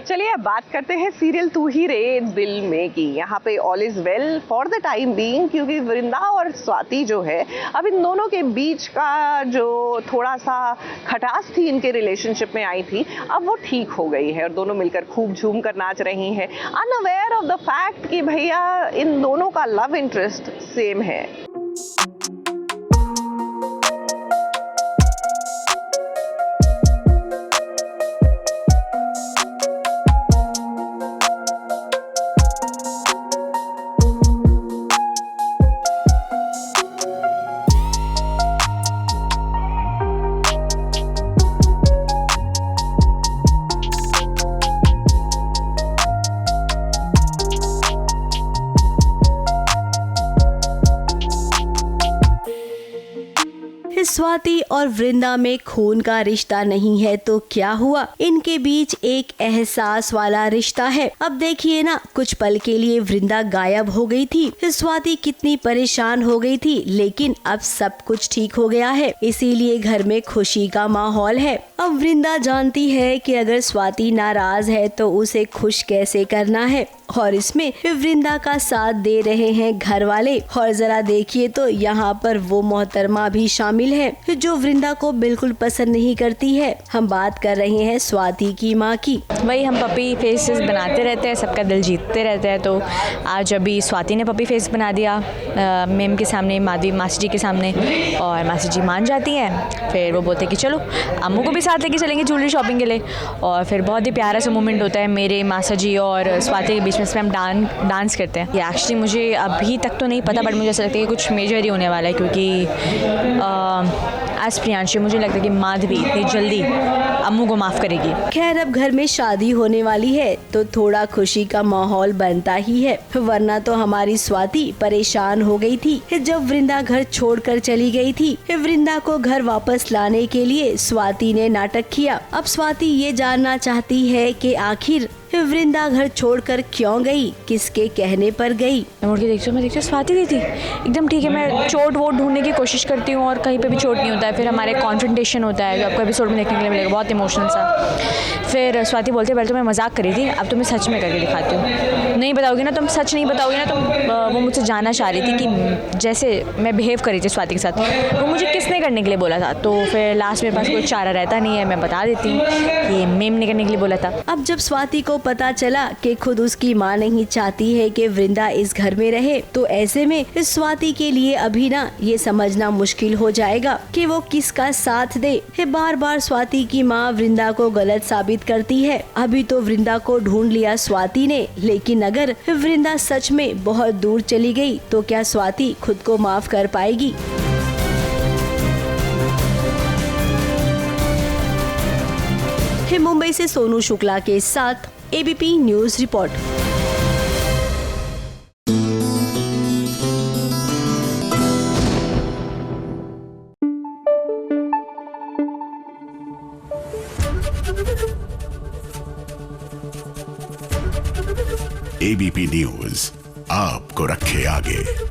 चलिए अब बात करते हैं सीरियल तू ही रे दिल में की। यहाँ पे all is well for the time being, क्योंकि वृंदा और स्वाति जो है अब इन दोनों के बीच का जो थोड़ा सा खटास थी इनके रिलेशनशिप में आई थी, अब वो ठीक हो गई है और दोनों मिलकर खूब झूम कर नाच रही हैं, अनअवेयर ऑफ द फैक्ट कि भैया इन दोनों का लव इंटरेस्ट सेम है। स्वाति और वृंदा में खून का रिश्ता नहीं है तो क्या हुआ, इनके बीच एक एहसास वाला रिश्ता है। अब देखिए ना, कुछ पल के लिए वृंदा गायब हो गई थी, स्वाति कितनी परेशान हो गई थी, लेकिन अब सब कुछ ठीक हो गया है, इसीलिए घर में खुशी का माहौल है। अब वृंदा जानती है कि अगर स्वाति नाराज है तो उसे खुश कैसे करना है, और इसमें वृंदा का साथ दे रहे हैं घर वाले। और जरा देखिए तो यहाँ पर वो मोहतरमा भी शामिल है जो वृंदा को बिल्कुल पसंद नहीं करती है। हम बात कर रहे हैं स्वाति की माँ की। वही हम पपी फेसेस बनाते रहते हैं, सबका दिल जीतते रहते हैं। तो आज अभी स्वाति ने पपी फेस बना दिया मेम के सामने, मासी जी के सामने, और मासी जी मान जाती हैं। फिर वो बोलते हैं कि चलो अम्मू को भी साथ लेके चलेंगे ज्वेलरी शॉपिंग के लिए, और फिर बहुत ही प्यारा सा मोमेंट होता है मेरे मासा जी और स्वाति के बीच में, इसमें हम डांस करते हैं। ये एक्चुअली मुझे अभी तक तो नहीं पता, बट मुझे ऐसा लगता है कि कुछ मेजर ही होने वाला है, क्योंकि आज प्रियांशी मुझे लगता है कि माधवी इतनी जल्दी अम्मू को माफ करेगी। खैर अब घर में शादी होने वाली है तो थोड़ा खुशी का माहौल बनता ही है, वरना तो हमारी स्वाति परेशान हो गई थी जब वृंदा घर छोड़कर चली गई थी। वृंदा को घर वापस लाने के लिए स्वाति ने नाटक किया। अब स्वाति ये जानना चाहती है कि आखिर वृंदा घर छोड़कर क्यों गई, किसके कहने पर गई। मैं मुड़ के देखती हूँ स्वाति दी थी एकदम ठीक है। मैं चोट वोट ढूंढने की कोशिश करती हूँ और कहीं पे भी चोट नहीं होता है। फिर हमारे कॉन्फ्रंटेशन होता है, जो आपको एपिसोड में देखने के लिए मिलेगा, बहुत इमोशनल सा। फिर स्वाति बोलते पहले तो मैं मजाक करी थी, अब तो मैं सच में करके दिखाती हूँ। नहीं बताओगी ना तुम, सच नहीं बताओगी ना तुम। वो मुझसे जानना चाह रही थी कि जैसे मैं बिहेव करी थी स्वाति के साथ, वो मुझे किसने करने के लिए बोला था। तो फिर लास्ट मेरे पास कोई चारा रहता नहीं है, मैं बता देती हूँ कि मेम ने करने के लिए बोला था। अब जब स्वाति को पता चला कि खुद उसकी माँ नहीं चाहती है कि वृंदा इस घर में रहे, तो ऐसे में इस स्वाति के लिए अभी ना ये समझना मुश्किल हो जाएगा कि वो किसका साथ दे। बार बार स्वाति की माँ वृंदा को गलत साबित करती है। अभी तो वृंदा को ढूंढ लिया स्वाति ने, लेकिन अगर वृंदा सच में बहुत दूर चली गई तो क्या स्वाति खुद को माफ कर पाएगी। मुंबई से सोनू शुक्ला के साथ ABP news report. ABP news आपको रखे आगे।